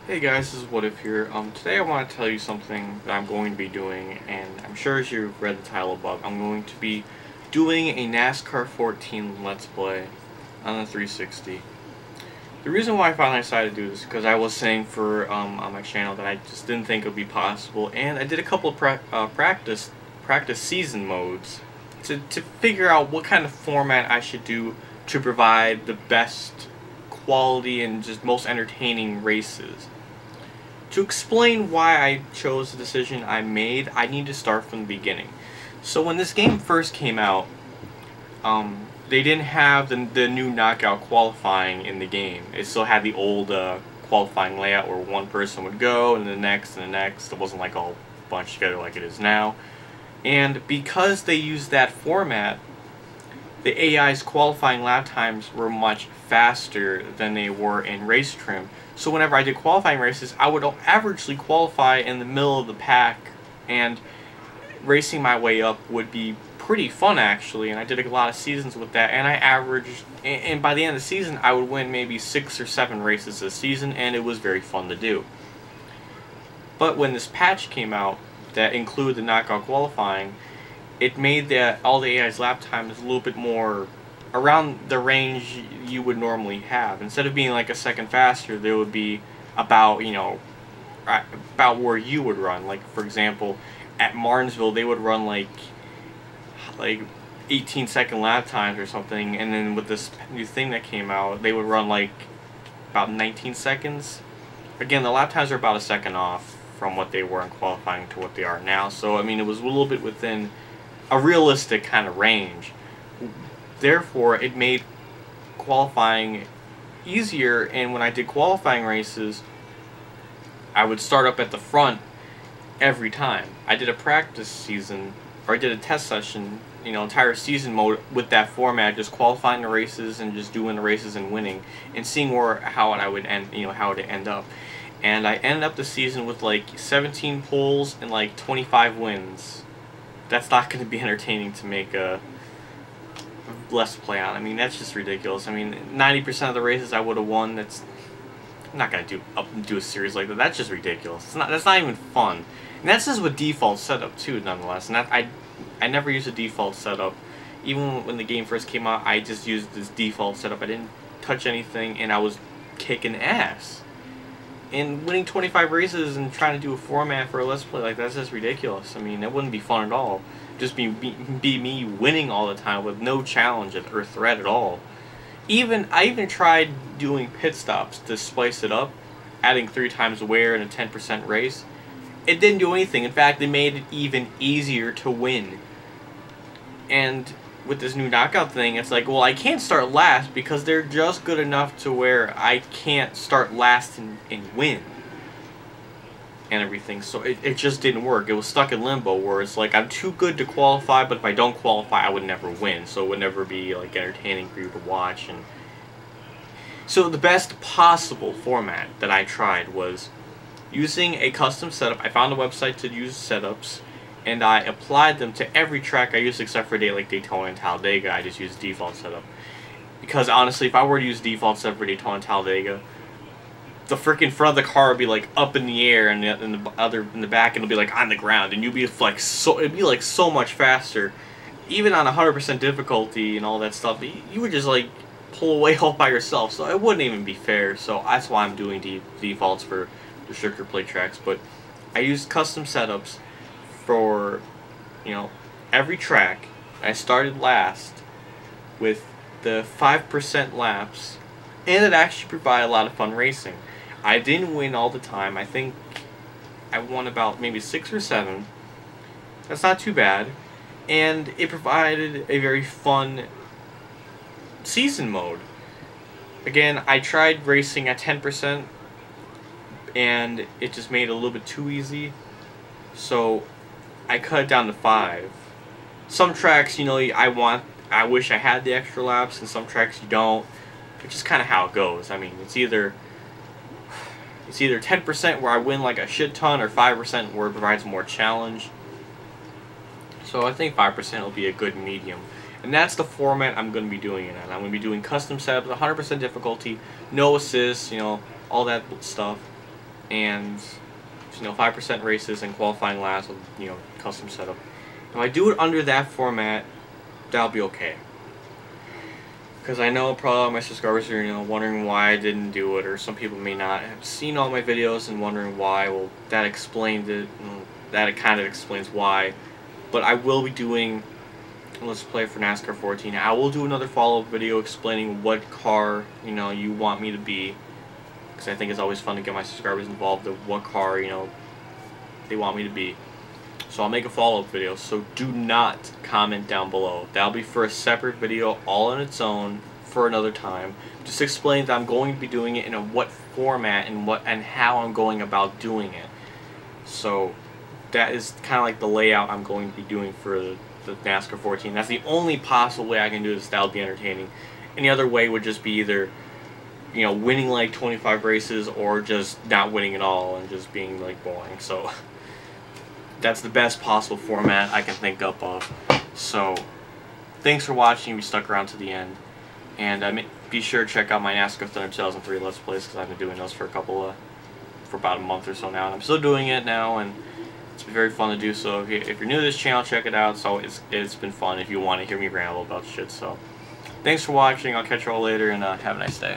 Hey guys, this is What If here. Today I want to tell you something that I'm going to be doing, and I'm sure as you've read the title above, I'm going to be doing a NASCAR 14 Let's Play on the 360. The reason why I finally decided to do this is because I was saying on my channel that I just didn't think it would be possible, and I did a couple of practice season modes to figure out what kind of format I should do to provide the best quality and just most entertaining races. To explain why I chose the decision I made, I need to start from the beginning. So when this game first came out, they didn't have the new knockout qualifying in the game. It still had the old qualifying layout where one person would go and the next and the next. It wasn't like all bunched together like it is now. And because they used that format, the AI's qualifying lap times were much faster than they were in race trim. So whenever I did qualifying races, I would averagely qualify in the middle of the pack, and racing my way up would be pretty fun actually, and I did a lot of seasons with that, and I averaged, and by the end of the season I would win maybe 6 or 7 races a season, and it was very fun to do. But when this patch came out that included the knockout qualifying, it made all the AI's lap times a little bit more around the range you would normally have. Instead of being like a second faster, there would be about, about where you would run. Like, for example, at Martinsville, they would run like 18-second lap times or something, and then with this new thing that came out, they would run like about 19 seconds. Again, the lap times are about a second off from what they were in qualifying to what they are now, so I mean, it was a little bit within a realistic kind of range. Therefore, it made qualifying easier, and when I did qualifying races, I would start up at the front every time. I did a practice season, or I did a test session, entire season mode with that format, just qualifying the races and just doing the races and winning, and seeing how it would end, how it would end up. And I ended up the season with like 17 poles and like 25 wins. That's not going to be entertaining to make a Let's Play on. I mean, that's just ridiculous. I mean, 90% of the races I would have won. I'm not going to do a series like that. That's just ridiculous. That's not even fun. And that's just with default setup too, nonetheless. And I never used a default setup. Even when the game first came out, I just used this default setup. I didn't touch anything, and I was kicking ass. And winning 25 races and trying to do a format for a Let's Play like that's just ridiculous. I mean, that wouldn't be fun at all. Just be me winning all the time with no challenge or threat at all. I even tried doing pit stops to spice it up, adding 3 times wear in a 10% race. It didn't do anything. In fact, it made it even easier to win. And with this new knockout thing, it's like, well, I can't start last because they're just good enough to where I can't start last and win and everything. So it just didn't work. It was stuck in limbo where it's like, I'm too good to qualify, but if I don't qualify, I would never win. So it would never be like entertaining for you to watch. And so the best possible format that I tried was using a custom setup. I found a website to use setups, and I applied them to every track I used except for like Daytona and Talladega. I just used default setup. Because honestly, if I were to use default setup for Daytona and Talladega, the freaking front of the car would be like up in the air, and in the back it'll be like on the ground, and you'd be like it'd be like so much faster. Even on 100% difficulty and all that stuff, you would just like pull away all by yourself. So it wouldn't even be fair. So that's why I'm doing defaults for the stricter play tracks. But I used custom setups for every track. I started last with the 5% laps, and it actually provided a lot of fun racing. I didn't win all the time. I think I won about maybe 6 or 7. That's not too bad, and it provided a very fun season mode. Again, I tried racing at 10%, and it just made it a little bit too easy, so I cut it down to 5. Some tracks, I wish I had the extra laps, and some tracks you don't. It's just kind of how it goes. I mean, it's either 10% where I win like a shit ton, or 5% where it provides more challenge. So I think 5% will be a good medium. And that's the format I'm going to be doing it in. I'm going to be doing custom setups, 100% difficulty, no assists, all that stuff. and 5% races and qualifying laps with custom setup. If I do it under that format, that'll be okay. Because I know probably my subscribers are wondering why I didn't do it, or some people may not have seen all my videos and wondering why. Well, that explained it. That kind of explains why. But I will be doing Let's Play for NASCAR 14. I will do another follow-up video explaining what car you want me to be, because I think it's always fun to get my subscribers involved of what car they want me to be. So I'll make a follow-up video, so do not comment down below. That'll be for a separate video all on its own for another time. Just explain that I'm going to be doing it in what format and how I'm going about doing it. So that is kind of like the layout I'm going to be doing for the NASCAR 14. That's the only possible way I can do this that'll be entertaining. Any other way would just be either winning like 25 races, or just not winning at all and just being like boring. So that's the best possible format I can think up of. So thanks for watching. You stuck around to the end, and be sure to check out my NASCAR Thunder 2003 Let's Plays, because I've been doing those for about a month or so now, and I'm still doing it now, and it's been very fun to do. So if you're new to this channel, check it out. So it's been fun if you want to hear me ramble about shit. So thanks for watching. I'll catch you all later, and have a nice day.